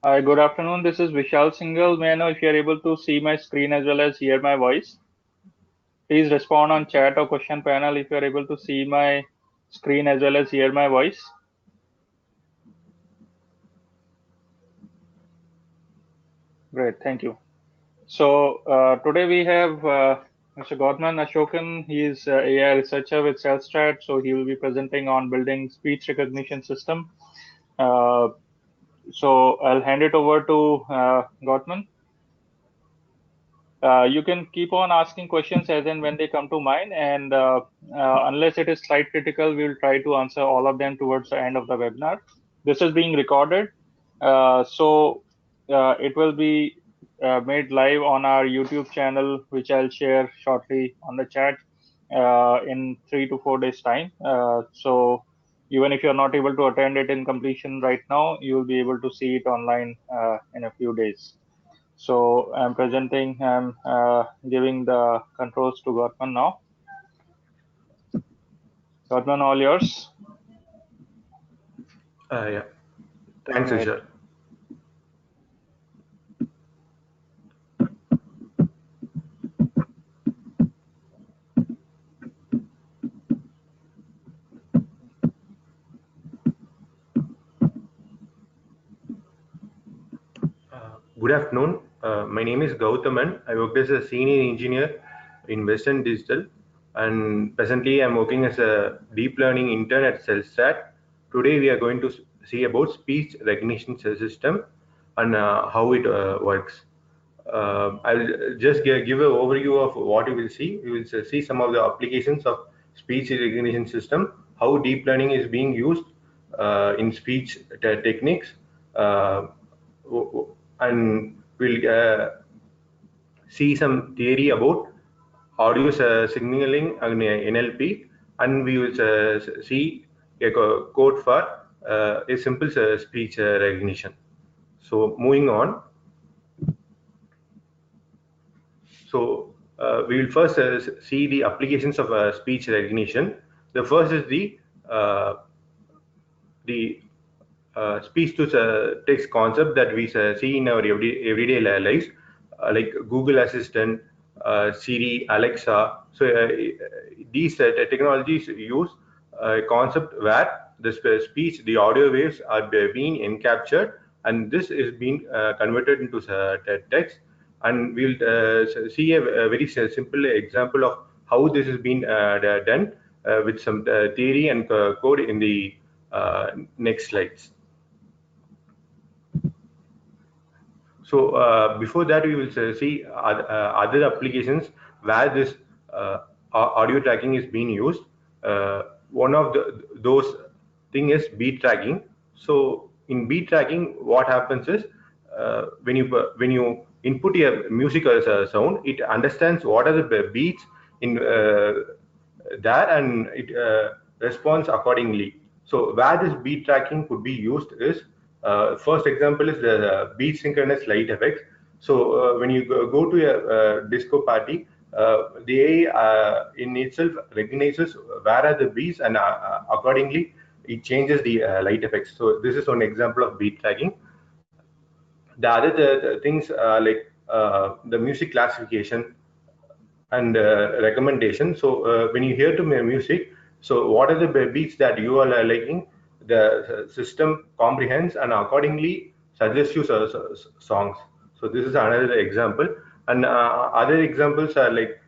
Hi, good afternoon. This is Vishal Singhal. May I know if you are able to see my screen as well as hear my voice? Please respond on chat or question panel if you are able to see my screen as well as hear my voice. Great, thank you. So today we have Mr. Gouthaman Asokan. He is AI researcher with Cellstrat. So he will be presenting on building speech recognition system. So I'll hand it over to Gouthaman. You can keep on asking questions as and when they come to mind, and unless it is slide critical, we will try to answer all of them towards the end of the webinar. This is being recorded, so it will be made live on our YouTube channel, which I'll share shortly on the chat in 3 to 4 days time. So even if you're not able to attend it in completion right now, you will be able to see it online in a few days. So I'm giving the controls to Gouthaman now. Gouthaman, all yours. Yeah. Thanks, Right. Vishal. Good afternoon. My name is Gouthaman. I work as a senior engineer in Western Digital, and presently I'm working as a deep learning intern at Cellstat. Today we are going to see about speech recognition system and how it works. I'll just give an overview of what you will see. You will see some of the applications of speech recognition system, how deep learning is being used in speech techniques, uh, and we'll see some theory about audio signaling and NLP, and we will see a code for a simple speech recognition. So moving on. So we will first see the applications of speech recognition. The first is the speech to text concept that we see in our everyday lives, like Google Assistant, Siri, Alexa. So these technologies use a concept where the speech, the audio waves are being encaptured, and this is being converted into text. And we'll see a very simple example of how this has been done with some theory and code in the next slides. So before that, we will see other applications where this audio tracking is being used. One of those thing is beat tracking. So in beat tracking, what happens is when you input a music as a sound, it understands what are the beats in there, and it responds accordingly. So where this beat tracking could be used is, first example is the beat synchronous light effects. So when you go to a disco party, the AI in itself recognizes where are the beats, and accordingly it changes the light effects. So this is one example of beat tracking. The other the things like the music classification and recommendation. So when you hear to music, so what are the beats that you are liking, the system comprehends and accordingly suggests you songs. So this is another example, and other examples are like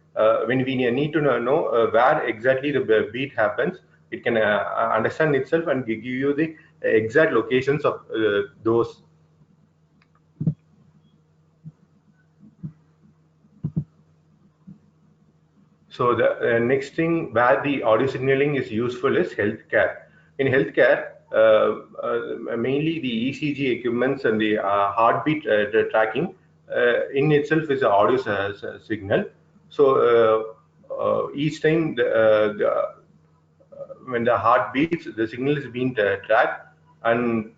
when we need to know where exactly the beat happens, it can understand itself and give you the exact locations of those. So the next thing where the audio signaling is useful is healthcare. In healthcare, mainly the ECG equipments and the heartbeat tracking in itself is an audio signal. So each time when the heart beats, the signal is being tracked, and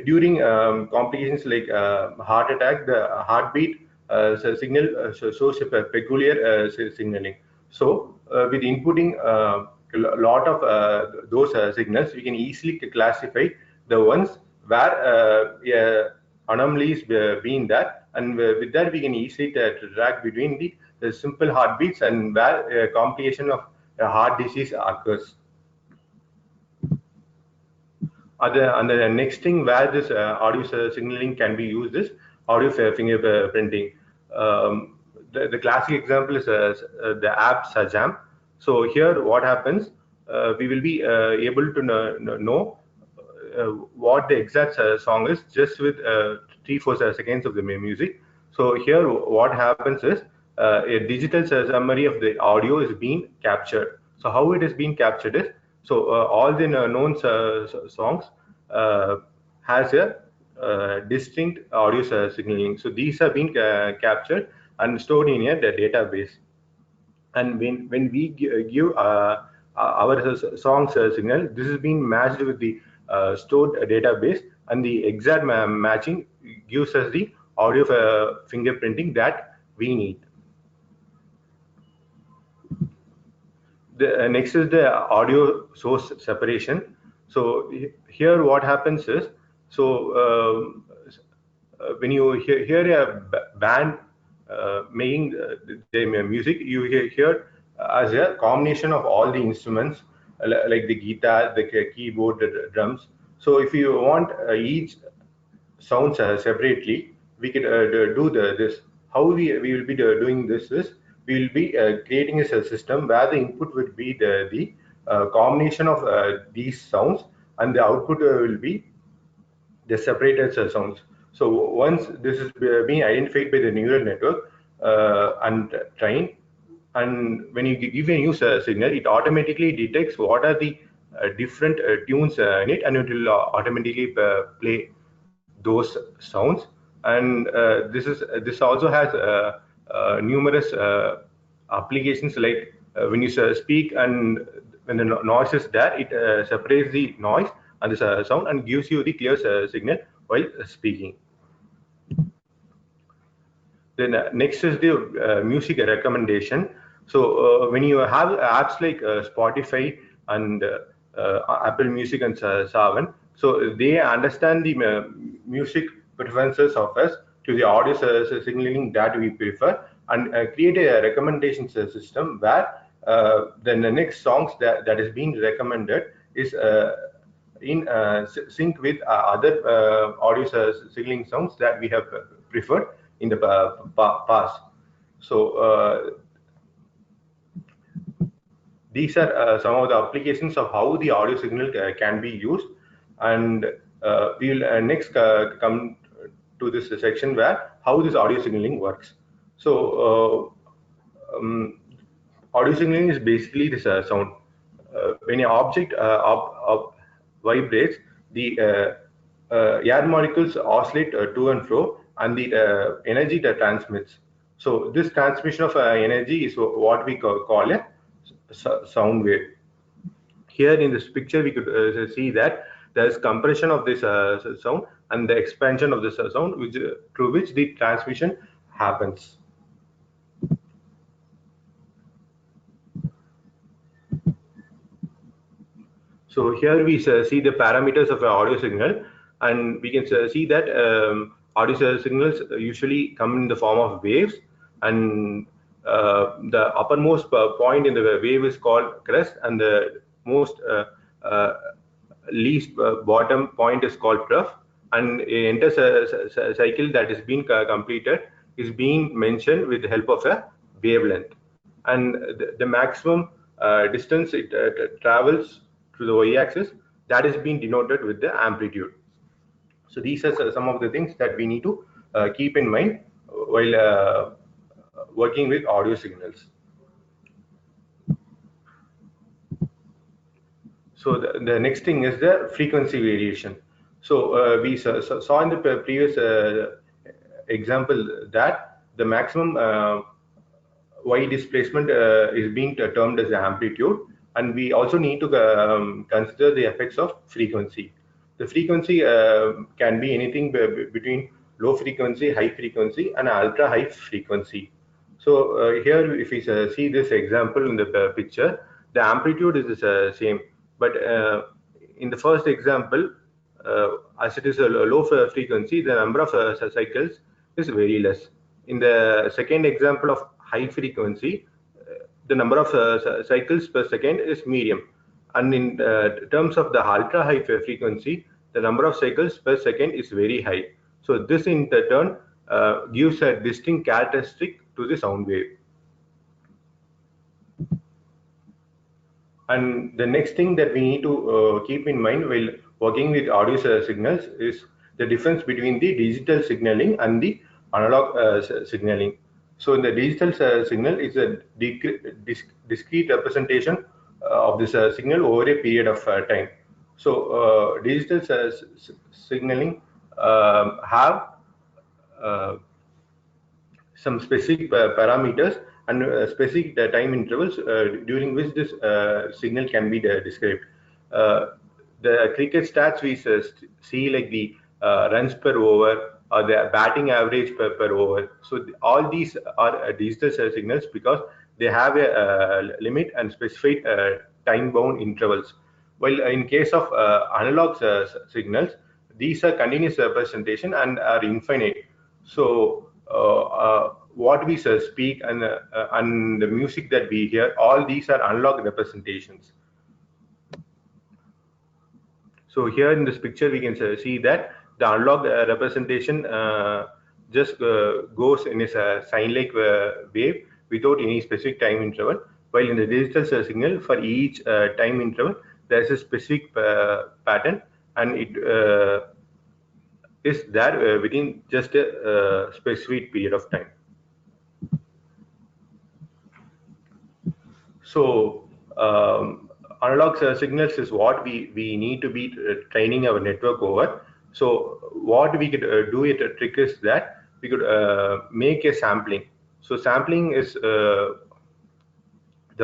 during complications like heart attack, the heartbeat signal shows a peculiar signaling. So with inputting a lot of those signals, we can easily classify the ones where anomalies being there, and with that we can easily track between the simple heartbeats and where complication of heart disease occurs. And the next thing where this audio signaling can be used is audio fingerprinting. The classic example is the app Sajam. So here what happens, we will be able to know what the exact song is just with 3-4 seconds of the music. So here what happens is a digital summary of the audio is being captured. So how it is being captured is, so all the known songs uh, has a distinct audio signaling. So these have been captured and stored in a database. And when we give our songs signal, this is being matched with the stored database, and the exact matching gives us the audio fingerprinting that we need. The next is the audio source separation. So here what happens is, so when you hear a band making the music, you hear as a combination of all the instruments, like the guitar, the keyboard, the drums. So if you want each sounds separately, we could do this. How we will be doing this is, we will be creating a system where the input would be the combination of these sounds, and the output will be the separated sounds. So once this is being identified by the neural network and trained, and when you give a new signal, it automatically detects what are the different tunes in it, and it will automatically play those sounds. And this also has numerous applications, like when you speak, and when the noise is there, it separates the noise and the sound and gives you the clear signal while speaking. Then next is the music recommendation. So when you have apps like Spotify and Apple Music and Savan, so they understand the music preferences of us to the audio signaling that we prefer, and create a recommendation system where then the next songs that is being recommended is in sync with other audio signaling sounds that we have preferred in the past. So these are some of the applications of how the audio signal can be used. And we will next come to this section where how this audio signaling works. So audio signaling is basically this sound. When an object vibrates, the air molecules oscillate to and fro, and the energy that transmits. So this transmission of energy is what we call a sound wave. Here in this picture, we could see that there is compression of this sound and the expansion of this sound, which through which the transmission happens. So here we see the parameters of an audio signal, and we can see that audio signals usually come in the form of waves, and the uppermost point in the wave is called crest, and the most uh, least bottom point is called trough, and a entire cycle that is being completed is being mentioned with the help of a wavelength. And the maximum distance it travels to the y-axis, that is being denoted with the amplitude. So these are some of the things that we need to keep in mind while working with audio signals. So the next thing is the frequency variation. So we saw in the previous example that the maximum y displacement is being termed as the amplitude, and we also need to consider the effects of frequency. The frequency can be anything between low frequency, high frequency, and ultra high frequency. So here, if we see this example in the picture, the amplitude is the same, but in the first example, as it is a low frequency, the number of cycles is very less. In the second example of high frequency, the number of cycles per second is medium. And in terms of the ultra high frequency, the number of cycles per second is very high. So this in turn gives a distinct characteristic to the sound wave. And the next thing that we need to keep in mind while working with audio signals is the difference between the digital signaling and the analog signaling. So in the digital signal is a discrete representation of this signal over a period of time. So digital signaling have uh, some specific parameters and specific time intervals during which this signal can be described. Uh, the cricket stats we see, like the runs per over or the batting average per over. So all these are digital signals because they have a limit and specified time bound intervals. While in case of analog signals, these are continuous representation and are infinite. So what we speak and the music that we hear, all these are analog representations. So here in this picture, we can see that the analog representation just goes in a sine-like wave without any specific time interval. While in the digital signal, for each time interval, there is a specific pattern, and it is there within just a specific period of time. So analog signals is what we need to be training our network over. So what we could do it a trick is that we could make a sampling. So sampling is the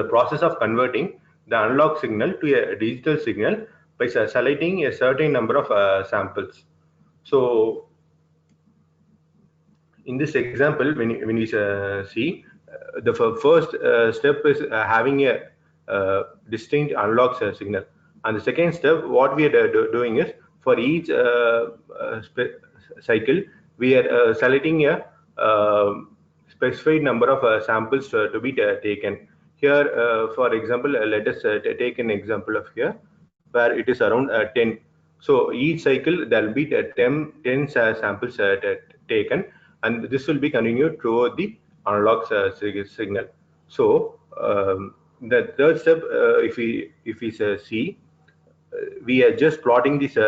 process of converting the analog signal to a digital signal by selecting a certain number of samples. So in this example, when we see the first step is having a distinct analog signal, and the second step, what we are doing is for each cycle, we are selecting a specified number of samples to be taken. Here, for example, let us take an example of here where it is around 10. So each cycle there will be 10 samples taken, and this will be continued throughout the analog signal. So the third step, if we see, we are just plotting these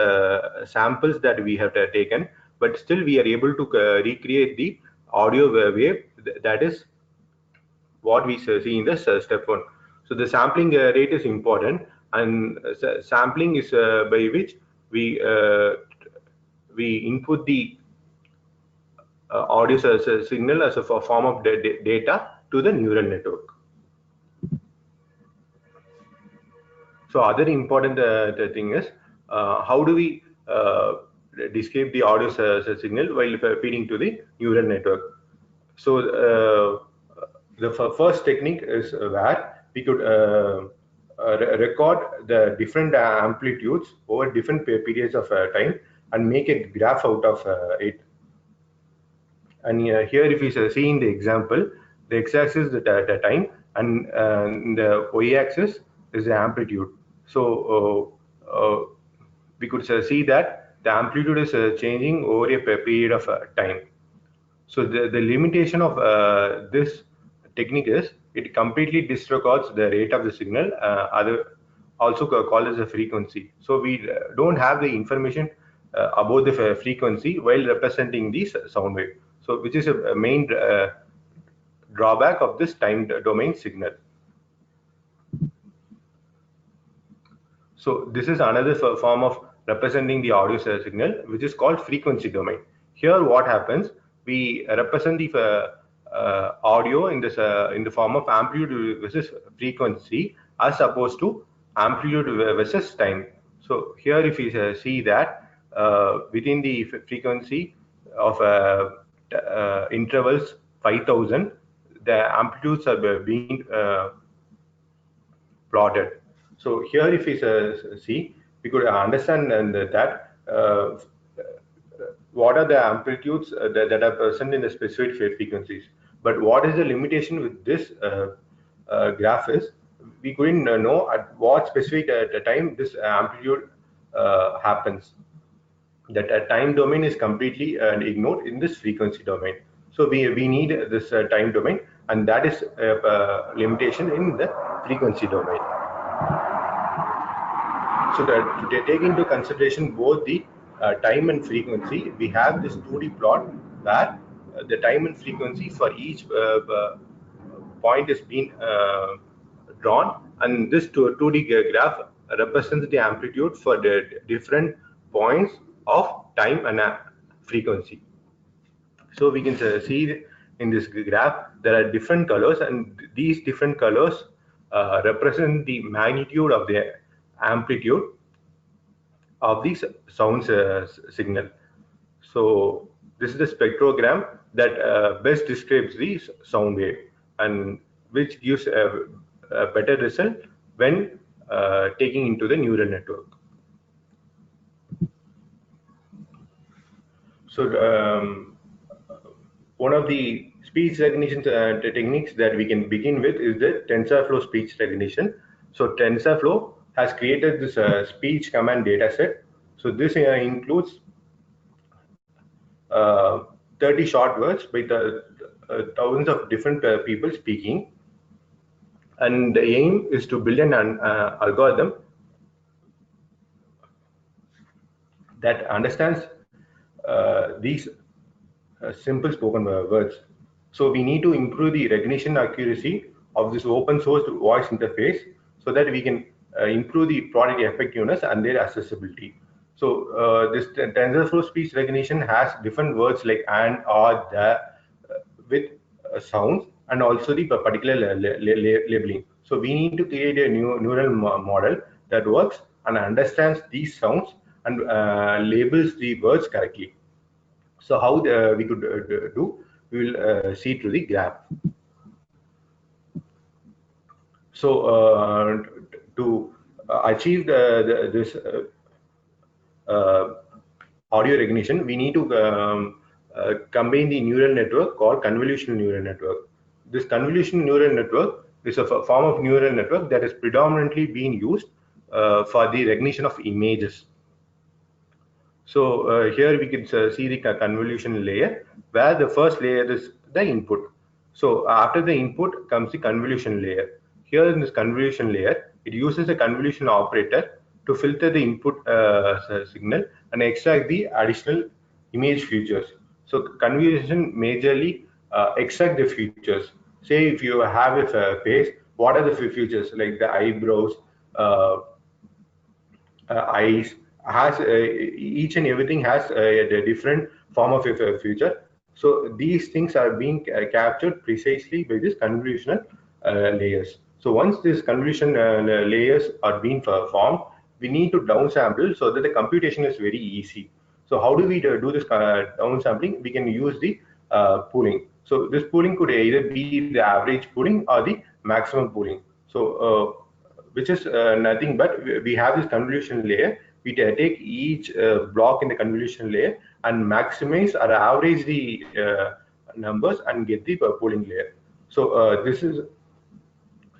samples that we have taken, but still we are able to recreate the audio wave. That is what we see in the step one. So the sampling rate is important, and sampling is by which we input the audio signal as a form of data to the neural network. So other important thing is how do we describe the audio signal while feeding to the neural network. So the first technique is where we could record the different amplitudes over different periods of time and make a graph out of it. And here, if we see in the example, the x-axis is the time, and the y-axis is the amplitude. So we could see that the amplitude is changing over a period of time. So the limitation of this technique is it completely disregards the rate of the signal, also called as a frequency. So we don't have the information about the frequency while representing the sound wave. So which is a main drawback of this time domain signal. So this is another form of representing the audio signal, which is called frequency domain. Here, what happens? We represent the audio in this in the form of amplitude versus frequency, as opposed to amplitude versus time. So here, if we see that within the frequency of intervals 5000, the amplitudes are being plotted. So here, if we see, we could understand that uh, what are the amplitudes that are present in the specific frequencies. But what is the limitation with this graph is we couldn't know at what specific time this amplitude happens. That time domain is completely ignored in this frequency domain. So we need this time domain, and that is limitation in the frequency domain. So that to take into consideration both the time and frequency, we have this 2D plot where the time and frequency for each point is being drawn, and this 2D graph represents the amplitude for the different points of time and frequency. So we can see in this graph there are different colors, and these different colors represent the magnitude of the amplitude of these sounds signal. So this is the spectrogram that best describes the sound wave, and which gives a better result when taking into the neural network. So one of the speech recognition techniques that we can begin with is the TensorFlow speech recognition. So TensorFlow has created this speech command dataset. So this includes uh, 30 short words by thousands of different people speaking. And the aim is to build an algorithm that understands these simple spoken words. So we need to improve the recognition accuracy of this open source voice interface so that we can improve the product effectiveness and their accessibility. So this TensorFlow speech recognition has different words like and, or, the, with sounds, and also the particular labeling. So we need to create a new neural model that works and understands these sounds and labels the words correctly. So how we could do, we will see through the graph. So to achieve this uh, audio recognition, we need to combine the neural network called convolutional neural network. This convolutional neural network is a form of neural network that is predominantly being used for the recognition of images. So here we can see the convolution layer, where the first layer is the input. So after the input comes the convolution layer. Here in this convolution layer, it uses a convolution operator to filter the input signal and extract the additional image features. So convolution majorly extract the features. Say if you have a face, what are the features like the eyebrows, eyes, has each and everything has a different form of a future. So these things are being captured precisely by this convolutional layers. So once these convolution layers are being formed, we need to downsample so that the computation is very easy. So how do we do this downsampling? We can use the pooling. So this pooling could either be the average pooling or the maximum pooling. So which is nothing but we have this convolution layer. We take each block in the convolution layer and maximize or average the numbers and get the pooling layer. So this is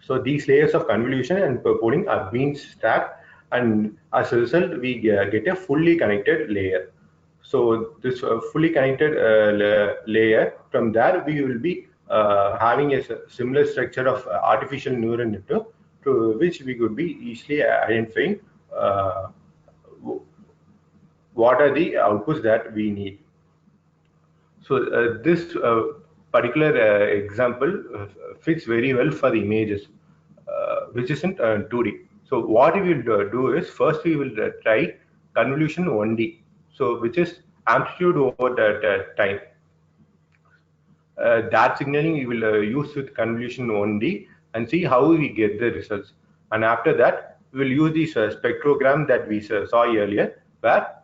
so these layers of convolution and pooling are being stacked, and as a result, we get a fully connected layer. So this fully connected layer, from there we will be having a similar structure of artificial neural network, to which we could be easily identifying what are the outputs that we need. So this particular example fits very well for the images, which isn't 2D. So what we will do is first we will try convolution 1D, so which is amplitude over the time. That signaling we will use with convolution 1D and see how we get the results. And after that, we will use this spectrogram that we saw earlier, where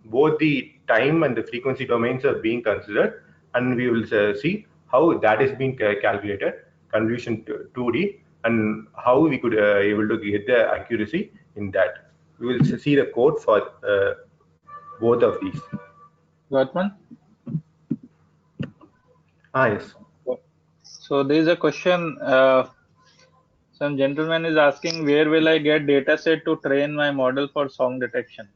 both the time and the frequency domains are being considered, and we will see how that is being calculated, convolution 2D, and how we could able to get the accuracy in that. we will see the code for both of these. Gouthaman? Yes. So there is a question. Some gentleman is asking, where will I get dataset to train my model for song detection?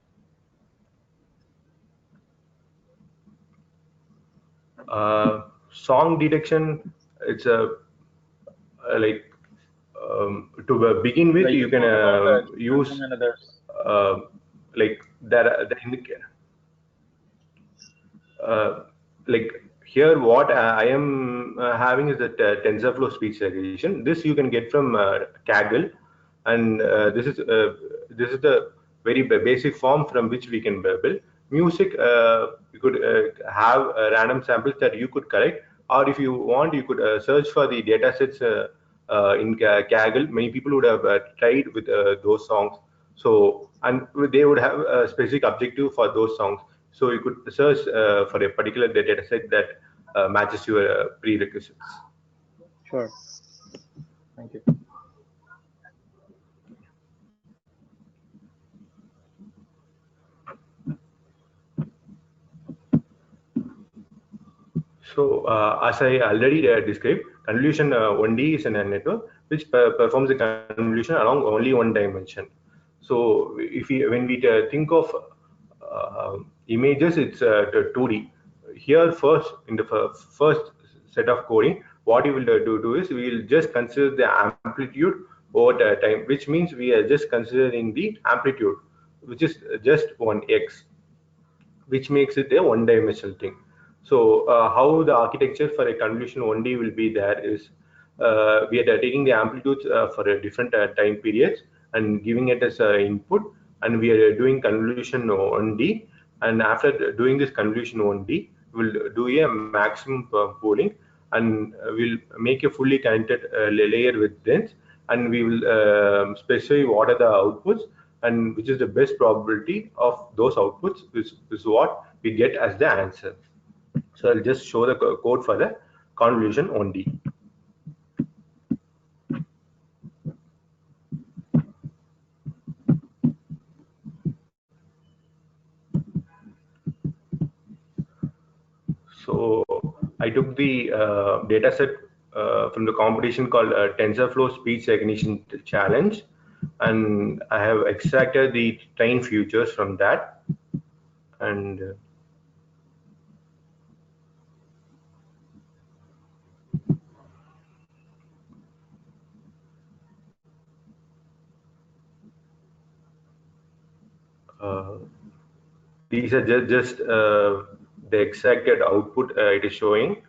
Song detection, it's a like to begin with, Like you you can told about use and others. uh, like that. Uh, like here, what I am having is the TensorFlow speech recognition. This you can get from Kaggle, and this is the very basic form from which we can build music. You could have random samples that you could collect, or if you want, you could search for the data sets in Kaggle. Many people would have tried with those songs. So, and they would have a specific objective for those songs. So you could search for a particular data set that matches your prerequisites. Sure. Thank you. So, as I already described, convolution 1D is a network which performs the convolution along only one dimension. So, if we, when we think of images, it's 2D. Here, first in the first set of coding, what we will do is we will just consider the amplitude over time, which means we are just considering the amplitude, which is just one x, which makes it a one-dimensional thing. So how the architecture for a convolution 1D will be there is we are taking the amplitudes for a different time periods and giving it as input, and we are doing convolution 1D. And after doing this convolution 1D, we'll do a maximum pooling, and we'll make a fully connected layer with this, and we will specify what are the outputs and which is the best probability of those outputs is what we get as the answer. So I'll just show the code for the convolution only. So I took the data set from the competition called TensorFlow Speech Recognition Challenge, and I have extracted the train futures from that, and uh, these are just the exacted output it is showing.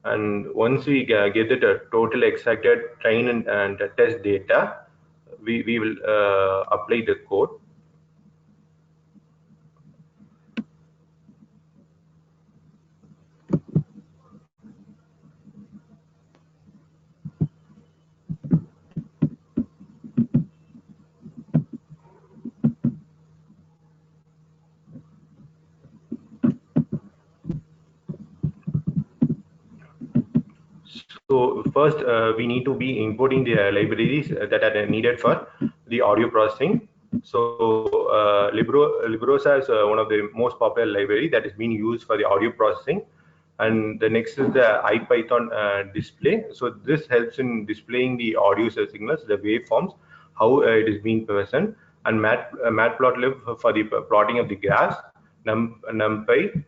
And once we get the total exacted train and test data, we will apply the code. So first, we need to be importing the libraries that are needed for the audio processing. So Librosa is one of the most popular library that is being used for the audio processing. And the next is the IPython display. So this helps in displaying the audio signals, the waveforms, how it is being present. And Matplotlib for the plotting of the graphs, NumPy,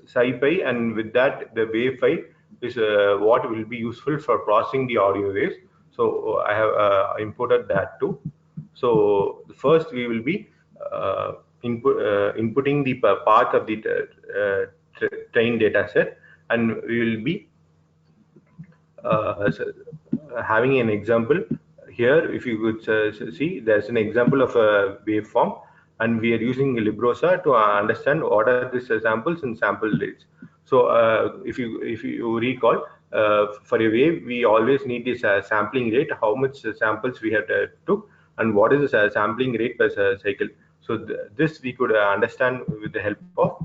SciPy, and with that the wavefile is what will be useful for processing the audio waves. So I have imported that too. So first we will be inputting the path of the train data set, and we will be having an example here. If you could see, there's an example of a waveform, and we are using Librosa to understand what are these samples and sample rates. So if you recall, for a wave, we always need this sampling rate, how much samples we have took, and what is the sampling rate per cycle. So this we could understand with the help of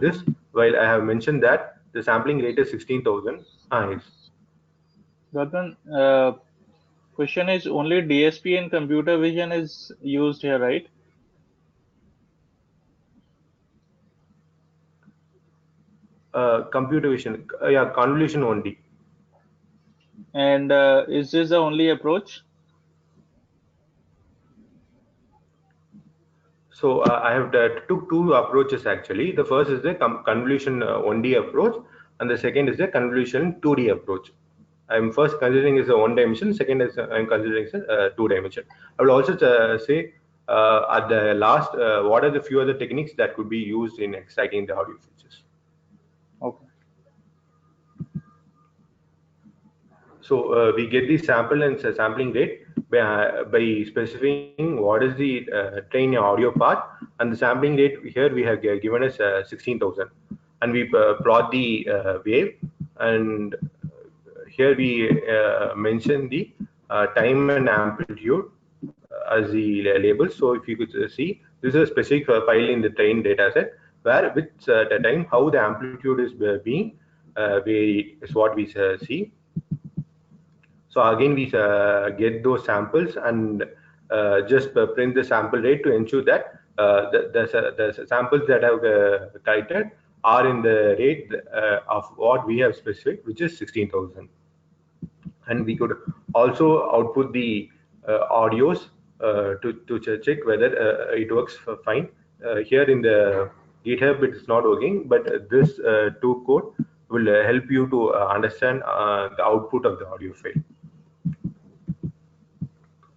this. Gouthaman, While I have mentioned that the sampling rate is 16,000. Yes. Gouthaman, Question is only DSP and computer vision is used here, right? Computer vision, yeah, convolution only. And is this the only approach? So I have took two approaches actually. The first is the convolution 1D approach, and the second is the convolution 2D approach. I'm first considering is a one dimension. Second is I'm considering is a two dimension. I will also say at the last what are the few other techniques that could be used in extracting the audio features. Okay. So we get the sample and sampling rate by specifying what is the train audio part, and the sampling rate here we have given us 16,000, and we plot the wave, and here we mention the time and amplitude as the labels. So if you could see, this is a specific file in the train data set where with the time how the amplitude is being varied is what we see. So again, we get those samples and just print the sample rate to ensure that the samples that have collected are in the rate of what we have specified, which is 16,000. And we could also output the audios to check whether it works fine. Here in the GitHub, it is not working, but this two code will help you to understand the output of the audio file.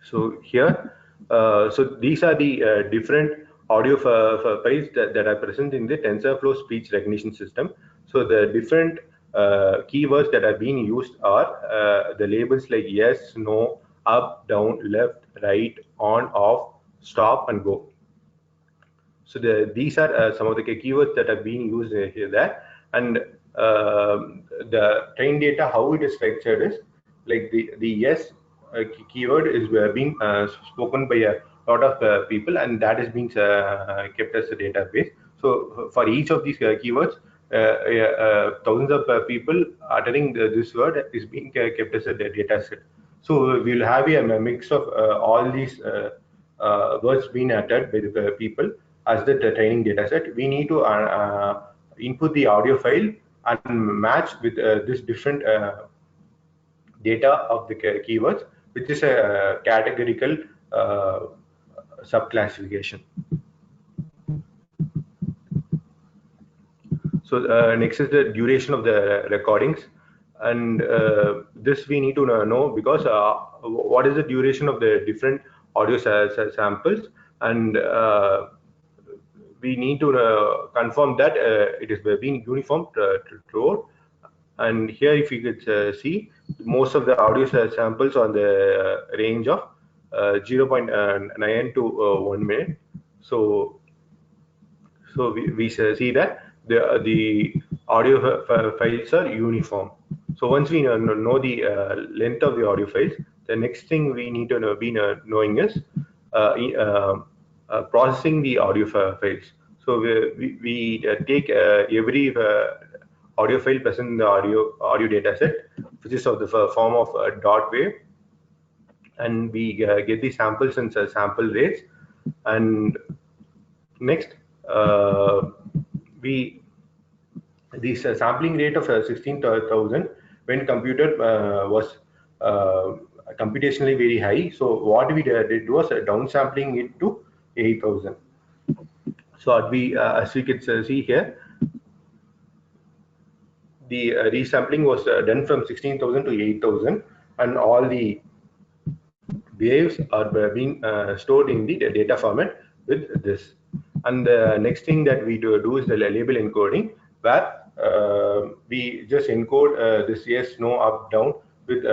So here, so these are the different audio files that are present in the TensorFlow speech recognition system. So the different keywords that are being used are the labels like yes, no, up, down, left, right, on, off, stop, and go. So these are some of the keywords that are being used here there, and the train data how it is structured is like the yes keyword is being spoken by a lot of people, and that is being kept as a database. So for each of these keywords, thousands of people uttering this word is being kept as a data set. So we'll have a mix of all these words being uttered by the people as the training data set. We need to input the audio file and match with this different data of the keywords, which is a categorical subclassification. So next is the duration of the recordings, and this we need to know because what is the duration of the different audio samples, and we need to confirm that it is being uniform throughout. And here, if you could see, most of the audio samples on the range of 0.9 to 1 minute. So we see that the audio files are uniform. So once we know the length of the audio files, the next thing we need to be knowing is processing the audio files. So we take every audio file present in the audio data set, which is of the form of a dot wave, and we get the samples and sample rates. And next, we this sampling rate of 16,000 when computed was computationally very high. So what we did was downsampling it to 8,000. So we, as we can see here, the resampling was done from 16,000 to 8,000, and all the waves are being stored in the data format with this. And the next thing that we do is the label encoding, where we just encode this yes, no, up, down with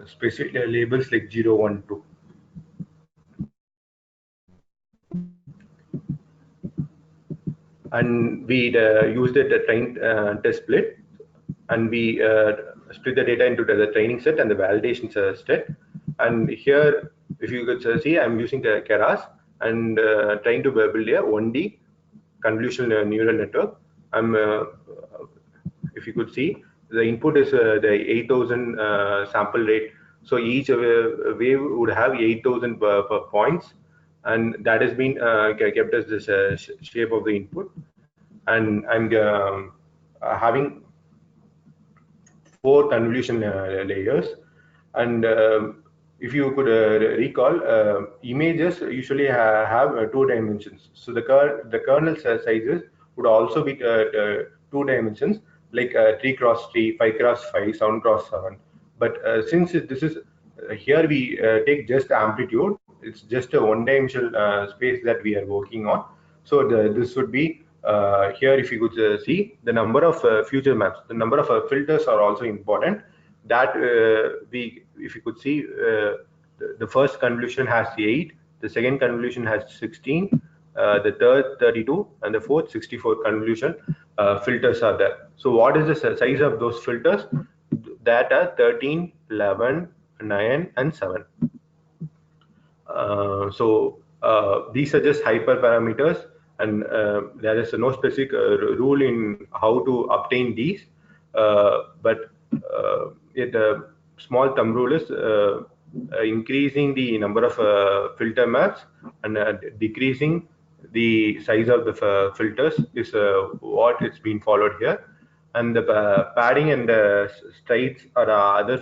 specific labels like 0, 1, 2. And we use the train test split, and we split the data into the training set and the validation set. And here, if you could see, I'm using the Keras and trying to build a 1D convolutional neural network. I'm, if you could see, the input is the 8,000 sample rate. So each wave would have 8,000 per points, and that has been kept as this shape of the input. And I'm having four convolution layers. And if you could recall, images usually have two dimensions. So the kernel sizes would also be two dimensions, like 3 cross 3, 5 cross 5, 7 cross 7. But since this is here, we take just amplitude. It's just a one-dimensional space that we are working on. So this would be here. If you could see the number of future maps, the number of filters are also important. That if you could see, the first convolution has 8, the second convolution has 16, the third 32, and the fourth 64 convolution filters are there. So what is the size of those filters? That are 13, 11, 9, and 7. These are just hyperparameters, and there is no specific rule in how to obtain these. But the small thumb rule is increasing the number of filter maps and decreasing the size of the filters is what is being followed here. And the padding and strides are other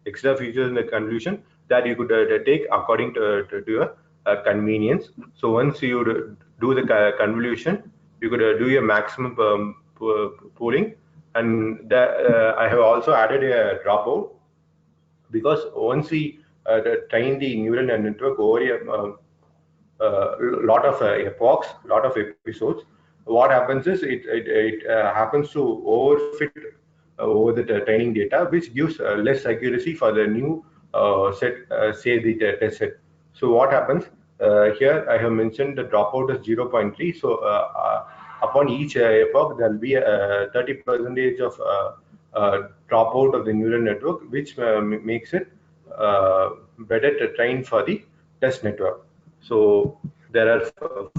extra features in the convolution that you could take according to your convenience. So once you do the convolution, you could do your maximum pooling. And that, I have also added a dropout, because once we train the neural network over a lot of epochs, lot of episodes, what happens is it happens to overfit over the training data, which gives less accuracy for the new set, say the test set. So what happens here? I have mentioned the dropout is 0.3. So upon each epoch, there will be 30% of dropout of the neural network, which makes it better to train for the test network. So there are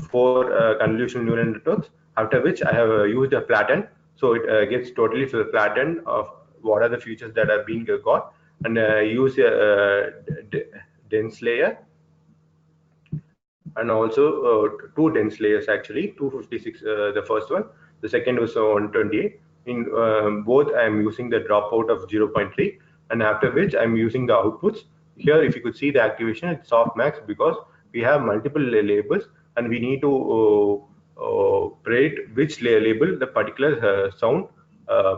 four convolutional neural networks, after which I have used a flatten. So it gets totally flattened of what are the features that are being got, and use a dense layer, and also two dense layers, actually 256, the first one, the second was 128. In both I am using the dropout of 0.3, and after which I'm using the outputs. Here if you could see the activation, it's softmax, because we have multiple labels and we need to predict which label the particular sound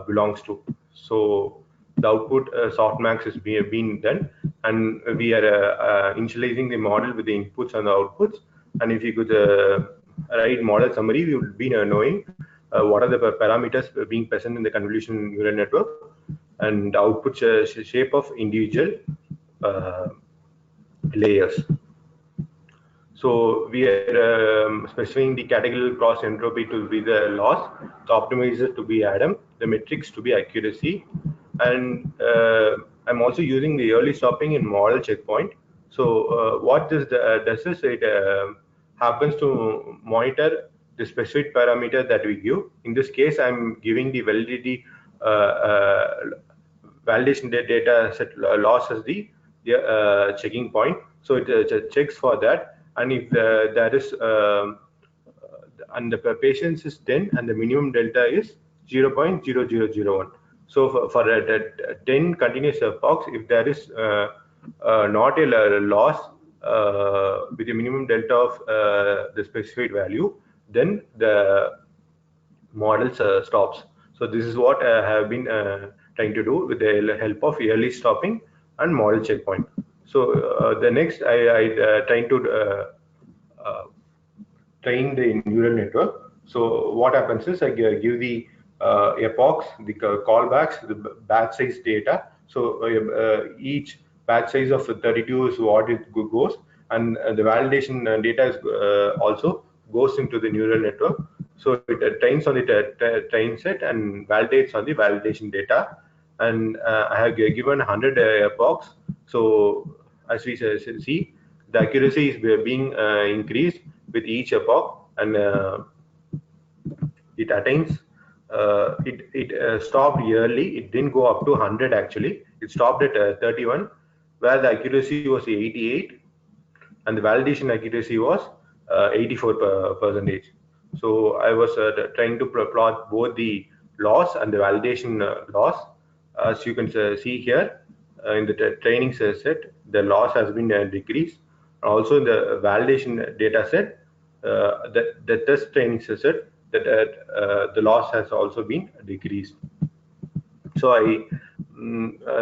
belongs to. So the output softmax is being done, and we are initializing the model with the inputs and the outputs. And if you could write model summary, we would be knowing what are the parameters being present in the convolution neural network, and the output shape of individual uh, layers. So we are specifying the categorical cross entropy to be the loss, the optimizer to be Adam, the metrics to be accuracy, and I'm also using the early stopping in model checkpoint. So what this does is it happens to monitor the specific parameter that we give. In this case, I'm giving the validity validation data set loss as the checking point. So it checks for that, and if there is and the patience is 10 and the minimum delta is 0.0001. So for a 10 continuous epochs, if there is not a loss with a minimum delta of the specified value, then the models stops. So this is what I have been trying to do with the help of early stopping and model checkpoint. So the next I trying to uh, train the neural network. So what happens is I give the epochs, the callbacks, the batch size data. So each batch size of 32 is what it goes, and the validation data is also goes into the neural network. So it trains on the train set and validates on the validation data. And I have given 100 epochs. So as we see, the accuracy is being increased with each epoch, and it attains it stopped yearly. It didn't go up to 100, actually. It stopped at 31, where the accuracy was 88 and the validation accuracy was 84 percentage. So I was trying to plot both the loss and the validation loss. As you can see here in the training set, the loss has been decreased. Also in the validation data set, the test training set, that the loss has also been decreased. So I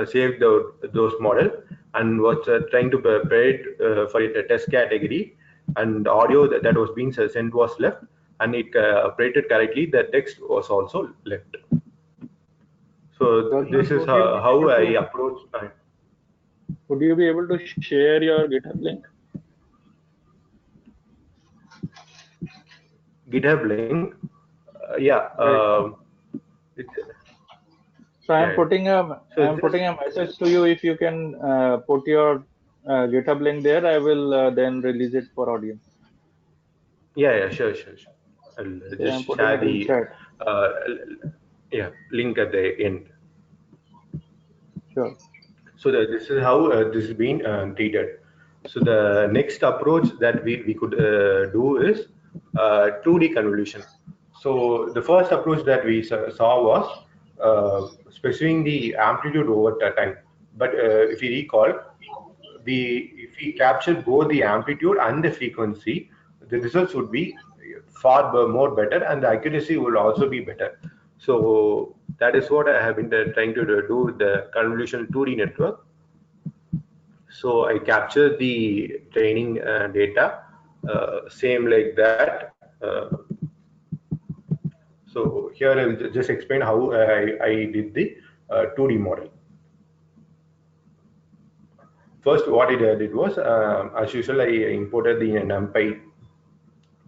saved those model and was trying to prepare it for a test category, and the audio that was being sent was left, and it operated correctly. The text was also left. So this Gouthaman, is how I approach would you be able to share your GitHub link? GitHub link. Yeah, Right. it, So yeah, yeah. So I'm this, putting a message to you. If you can put your GitHub link there, I will then release it for audience. yeah, yeah, sure, sure, sure. I'll Okay, just I'm putting share it in the chat. uh, yeah, link at the end. Sure. So this is how this is being treated. So the next approach that we could do is 2D convolution. So the first approach that we saw was specifying the amplitude over time. But if you recall, if we capture both the amplitude and the frequency, the results would be far more better, and the accuracy will also be better. So that is what I have been trying to do with the convolutional 2D network. So I capture the training data, same like that. So here I will just explain how I did the 2D model. First, what it did was, as usual, I imported the NumPy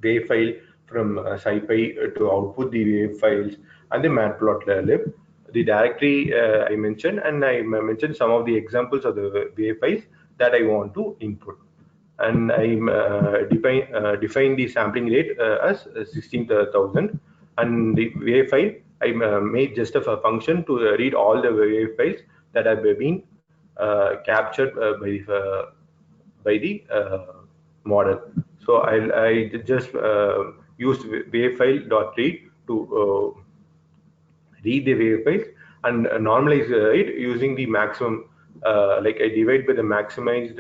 wave file from SciPy to output the wave files and the matplotlib. The directory I mentioned, and I mentioned some of the examples of the wave files that I want to input. And I define the sampling rate as 16,000, and the wave file I made just a function to read all the wave files that have been captured by the model. So I just used wavefile.read to read the wave files and normalize it using the maximum, like I divide by the maximized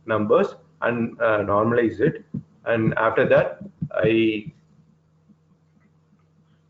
numbers and normalize it. And after that, I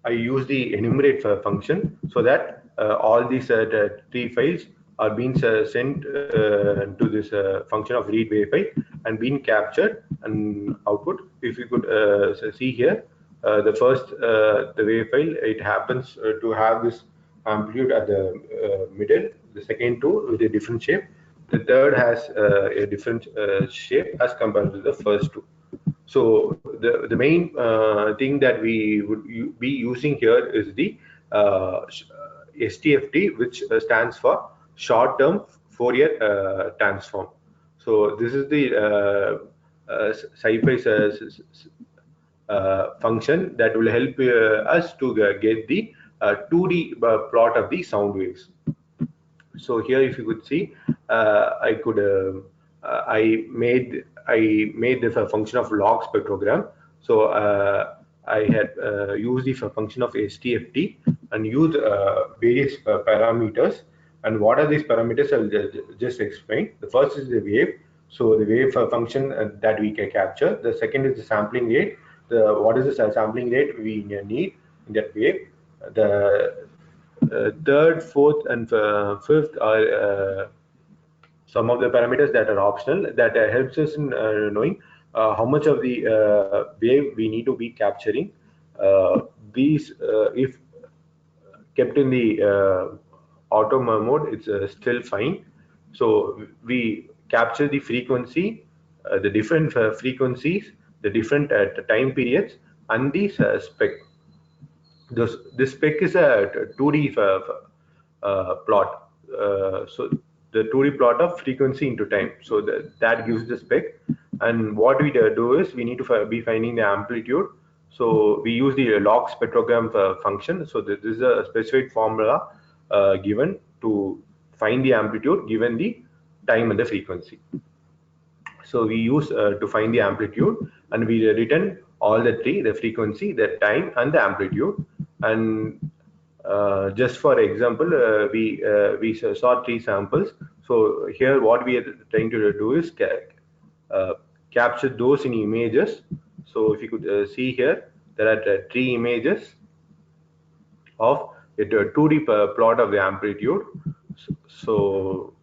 I use the enumerate function so that all these three files are being sent to this function of read wave file and being captured and output. If you could see here, the first the wave file, it happens to have this amplitude at the middle. The second two with a different shape. The third has a different shape as compared to the first two. So the main thing that we would be using here is the STFT, which stands for short-term Fourier transform. So this is the SciPy function that will help us to get the 2D plot of the sound waves. So here, if you could see, I could I made this a function of log spectrogram. So I had used the function of STFT and used various parameters. And what are these parameters? I will just explain. The first is the wave. So the wave function that we can capture. The second is the sampling rate. The what is the sampling rate we need in that wave? The third, fourth, and fifth are some of the parameters that are optional that helps us in knowing how much of the wave we need to be capturing. These, if kept in the auto mode, it's still fine. So we capture the frequency, the different frequencies, the different time periods, and the spec. This spec is a 2D plot. So the 2D plot of frequency into time. So that gives the spec. And what we do is we need to be finding the amplitude. So we use the log spectrogram function. So this is a specific formula given to find the amplitude given the time and the frequency. So we use to find the amplitude, and we return all the three: the frequency, the time, and the amplitude. And just for example, we saw three samples. So here, what we are trying to do is uh, capture those in images. So if you could see here, there are three images of a 2D plot of the amplitude. So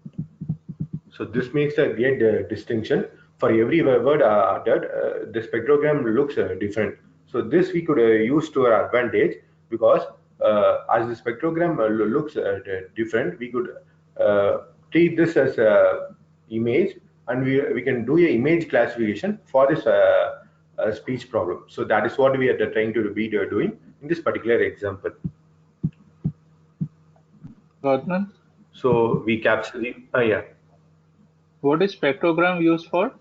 so this makes a great distinction. For every word uttered, the spectrogram looks different. So this we could use to our advantage, because as the spectrogram looks different, we could treat this as a image, and we can do a image classification for this speech problem. So that is what we are trying to be doing in this particular example. Gouthaman, So we capture the yeah. what is spectrogram used for?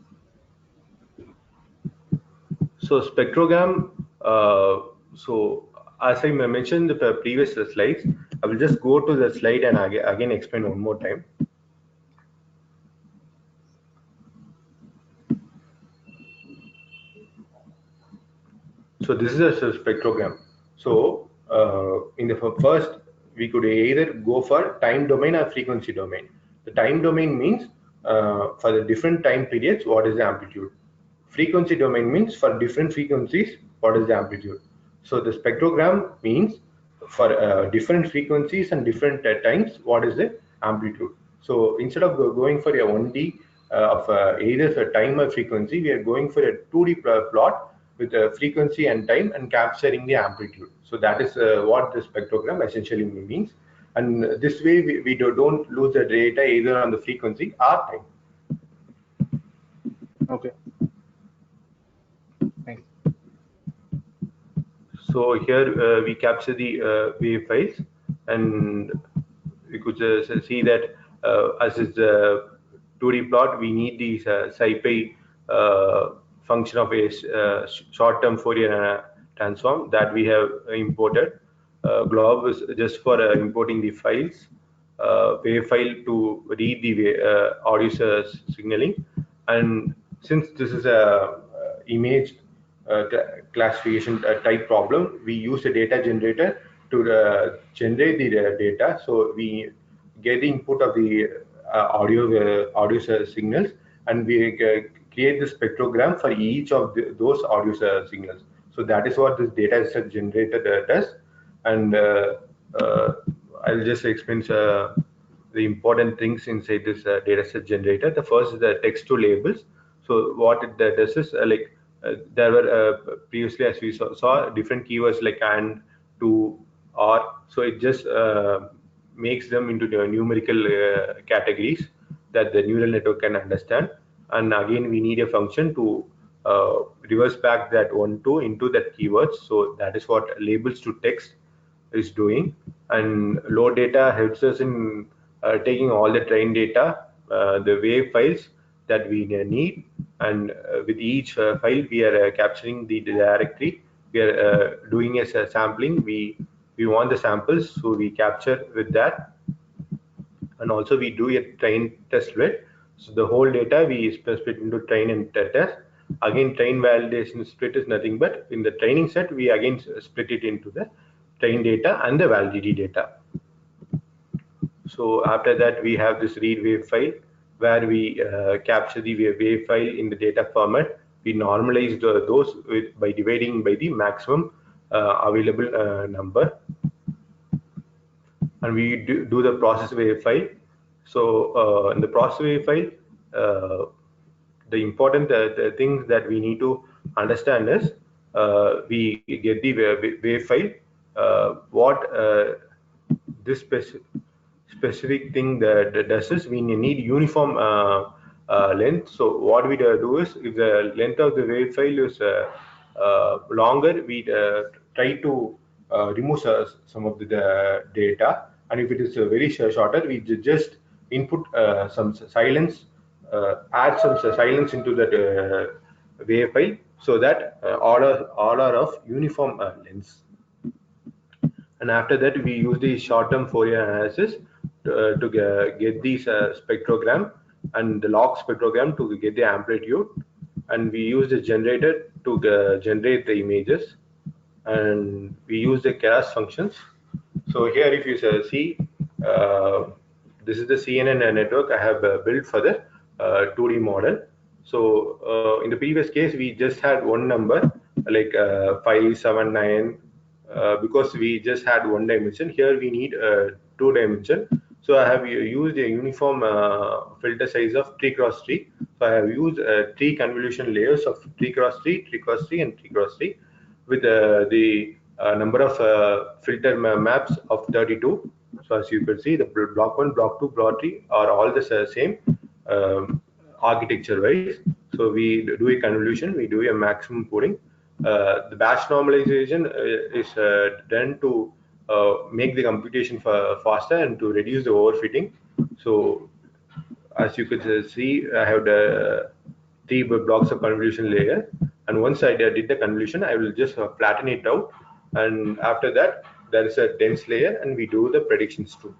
So spectrogram, so as I mentioned in the previous slides, I will just go to the slide and again explain one more time. So this is a spectrogram. So in the first, we could either go for time domain or frequency domain. The time domain means for the different time periods, what is the amplitude. Frequency domain means for different frequencies, what is the amplitude. So the spectrogram means for different frequencies and different times, what is the amplitude. So instead of going for a 1D of either for time or frequency, we are going for a 2D plot with frequency and time and capturing the amplitude. So that is what the spectrogram essentially means. And this way we don't lose the data either on the frequency or time. Okay, thanks. So here we capture the wave files, and we could see that as is the 2D plot, we need the SciPy function of a short-term Fourier transform that we have imported. Glob is just for importing the files, wave file to read the audio signaling. And since this is a image classification type problem, we use a data generator to generate the data. So we get the input of the audio signals, and we create the spectrogram for each of those audio signals. So that is what this data set generator does. And uh, I'll just explain the important things inside this dataset generator. The first is the text to labels. So what it does is there were previously, as we saw different keywords like and, to, or. So it just makes them into the numerical categories that the neural network can understand. And again, we need a function to reverse back that one to into that keywords. So that is what labels to text is doing. And load data helps us in taking all the train data, the wave files that we need, and with each file we are capturing the directory. We are doing a sampling. We want the samples, so we capture with that. And also we do a train test bed. So the whole data we split into train and test. Again, train validation split is nothing but in the training set we again split it into the train data and the validity data. So after that we have this read wave file where we capture the wave file in the data format. We normalize those by dividing by the maximum available number, and we do the process wave file. So in the process wave file, the important the things that we need to understand is we get the wave file. What this specific thing that does is we need uniform length. So what we do is, if the length of the wave file is longer, we try to remove some of the data, and if it is very shorter, we just input some silence, add some silence into that wave file, so that order of uniform lengths. And after that we use the short-term Fourier analysis to get these spectrogram and the log spectrogram to get the amplitude, and we use the generator to generate the images, and we use the keras functions. So here if you see, uh, this is the CNN network I have built for the 2D model. So in the previous case, we just had one number like 579, because we just had one dimension. Here we need two dimension. So I have used a uniform filter size of 3 cross 3. So I have used 3 convolution layers of 3 cross 3, 3 cross 3, and 3 cross 3 with the number of filter maps of 32. So as you can see, the block 1, block 2, block 3 are all the same architecture wise. So we do a convolution, we do a maximum pooling. The batch normalization is done to make the computation faster and to reduce the overfitting. So as you could see, I have the 3 blocks of convolution layer, and once I did the convolution, I will just flatten it out, and after that there is a dense layer, and we do the predictions too,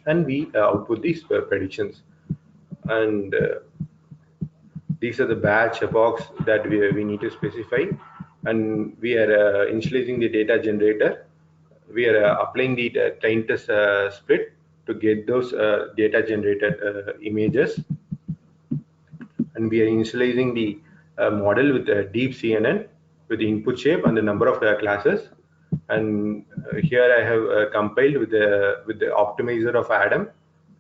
and we output these predictions. And these are the batch epochs that we need to specify, and we are initializing the data generator. We are applying the train test split to get those data generated images, and we are initializing the model with a deep CNN with the input shape and the number of classes. And here I have compiled with the optimizer of Adam,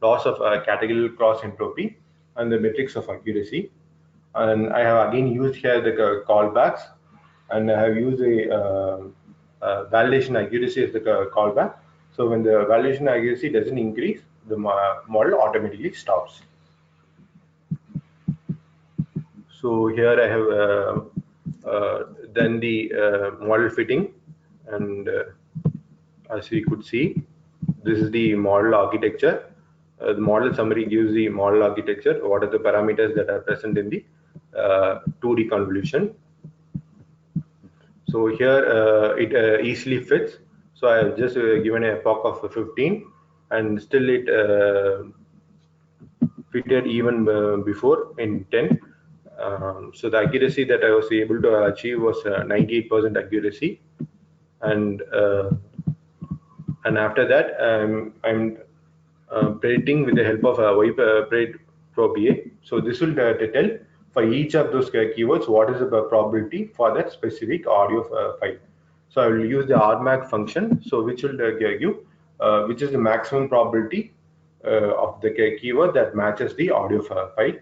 loss of categorical cross entropy, and the metrics of accuracy. And I have again used here the callbacks, and I have used the validation accuracy as the callback. So when the validation accuracy doesn't increase, the model automatically stops. So here I have done the model fitting, and as we could see, this is the model architecture. The model summary gives the model architecture, what are the parameters that are present in the 2D convolution. So here it easily fits. So I have just given a epoch of 15, and still it fitted even before in 10. So the accuracy that I was able to achieve was 98% accuracy, and after that I'm predicting with the help of a wide probe A. So this will tell for each of those keywords what is the probability for that specific audio file. So I will use the RMAC function, so which will give which is the maximum probability of the keyword that matches the audio file.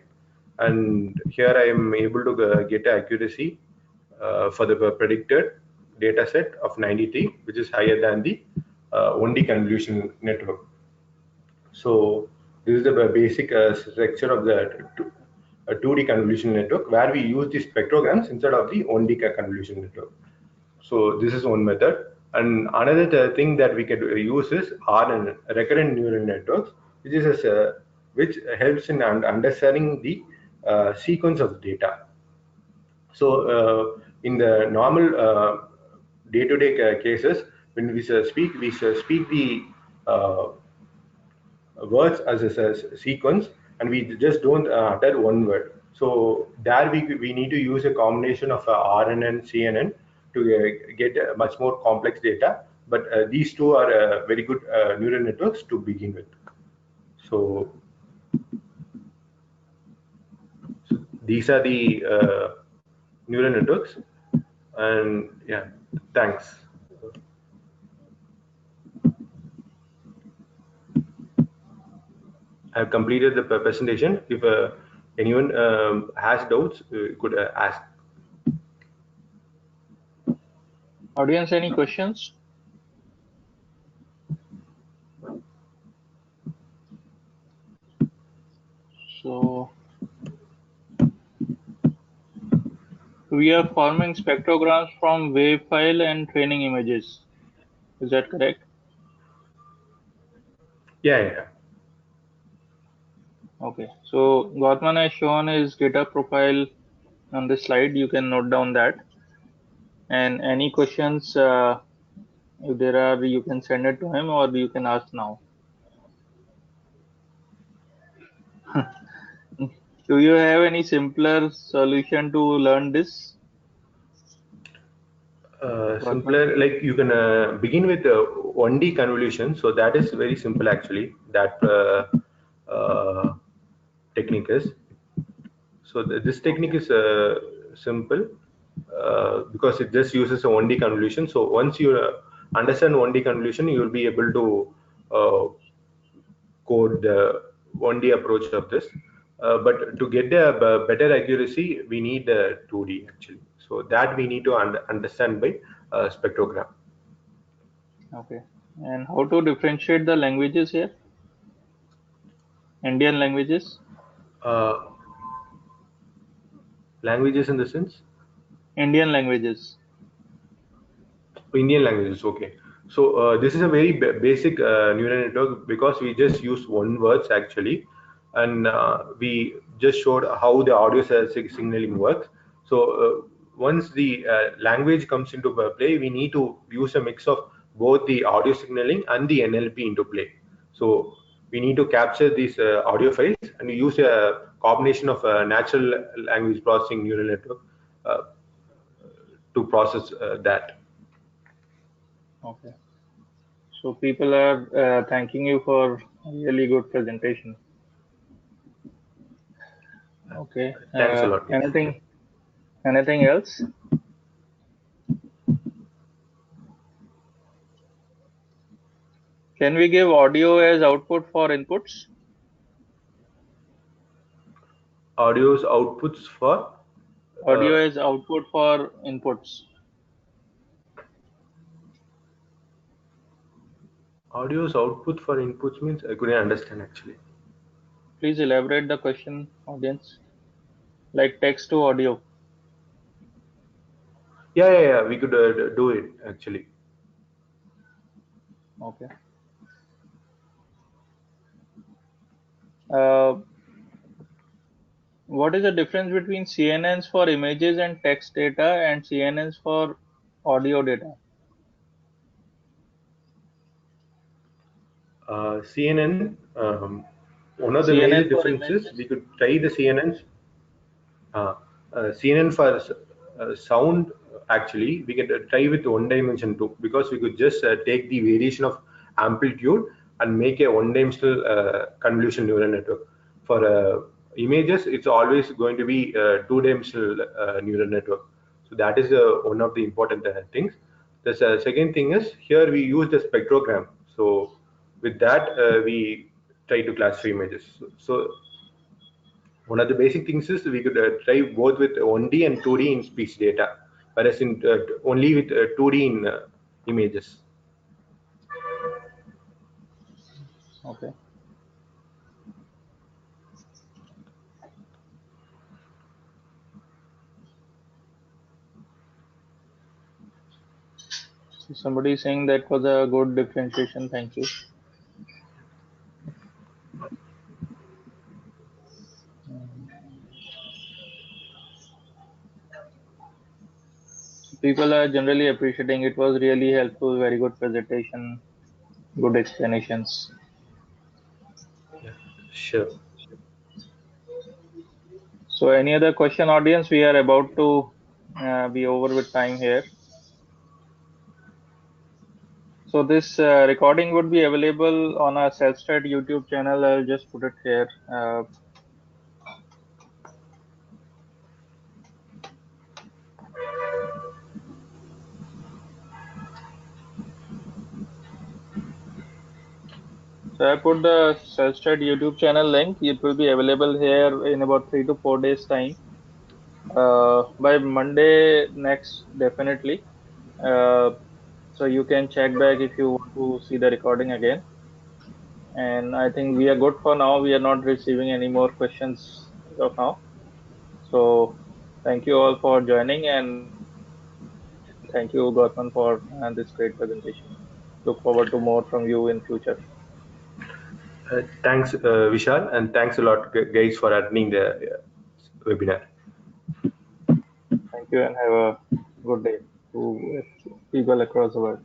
And here I am able to get accuracy for the predicted data set of 93, which is higher than the 1D convolution network. So this is the basic structure of the 2D convolution network, where we use the spectrograms instead of the 1D convolution network. So this is one method. And another thing that we can use is RNN, recurrent neural networks, which is which helps in understanding the sequence of data. So in the normal day-to-day cases, when we speak the words as a sequence, and we just don't utter one word. So there we need to use a combination of RNN, CNN to get much more complex data. But these two are very good neural networks to begin with. So these are the neural networks, and yeah, thanks. I have completed the presentation. If anyone has doubts, could ask. Audience, any questions? So we are forming spectrograms from wave file and training images. Is that correct? Yeah. Okay. So Gouthaman has shown his GitHub profile on this slide. You can note down that. And any questions, if there are, you can send it to him or you can ask now. Do you have any simpler solution to learn this, Goutman? Simpler, like you can begin with 1D convolution. So that is very simple actually. That technique is. So this technique Okay. is simple because it just uses a 1D convolution. So once you understand 1D convolution, you will be able to code the 1D approach of this. But to get a better accuracy, we need 2D actually. So that we need to understand by spectrogram. Okay. And how to differentiate the languages here? Indian languages? Uh, Languages in the sense Indian languages. Indian languages. Okay. So this is a very basic neural network because we just use one words actually, and we just showed how the audio signaling works. So once the language comes into play, we need to use a mix of both the audio signaling and the NLP into play. So we need to capture these audio files and use a combination of natural language processing neural network uh, to process that. Okay. So people are thanking you for a really good presentation. Okay. Thanks a lot. Yeah. Anything else? Can we give audio as output for inputs? Audio's outputs for Audio uh, as output for inputs. audio's output for inputs means I couldn't understand actually. Please elaborate the question, audience. Like text to audio. Yeah. We could do it actually. Okay. Uh, what is the difference between CNNs for images and text data and CNNs for audio data? CNN. One of the major CNN for differences we images. could try the CNNs. Uh, CNN for sound actually we can try with one dimension too because we could just take the variation of amplitude and make a one dimensional convolution neural network. For images, it's always going to be two dimensional neural network. So that is one of the important things. The second thing is here we use the spectrogram. So with that we try to classify images. So one of the basic things is we could try both with 1D and 2D in speech data, whereas in only with 2D in images. Okay. So somebody is saying that was a good differentiation. Thank you. People are generally appreciating it was really helpful, very good presentation, good explanations. Yeah, sure. So any other question, audience? We are about to be over with time here. So this recording would be available on our self-study YouTube channel. I'll just put it here. So I put the self-study YouTube channel link. It will be available here in about 3 to 4 days time. By Monday next, definitely. Uh, so you can check back if you want to see the recording again. And I think we are good for now. We are not receiving any more questions as of now. So thank you all for joining, and thank you, Goutman, for this great presentation. Look forward to more from you in future. Thanks, Vishal, and thanks a lot, guys, for attending the webinar. Thank you, and have a good day to people across the world.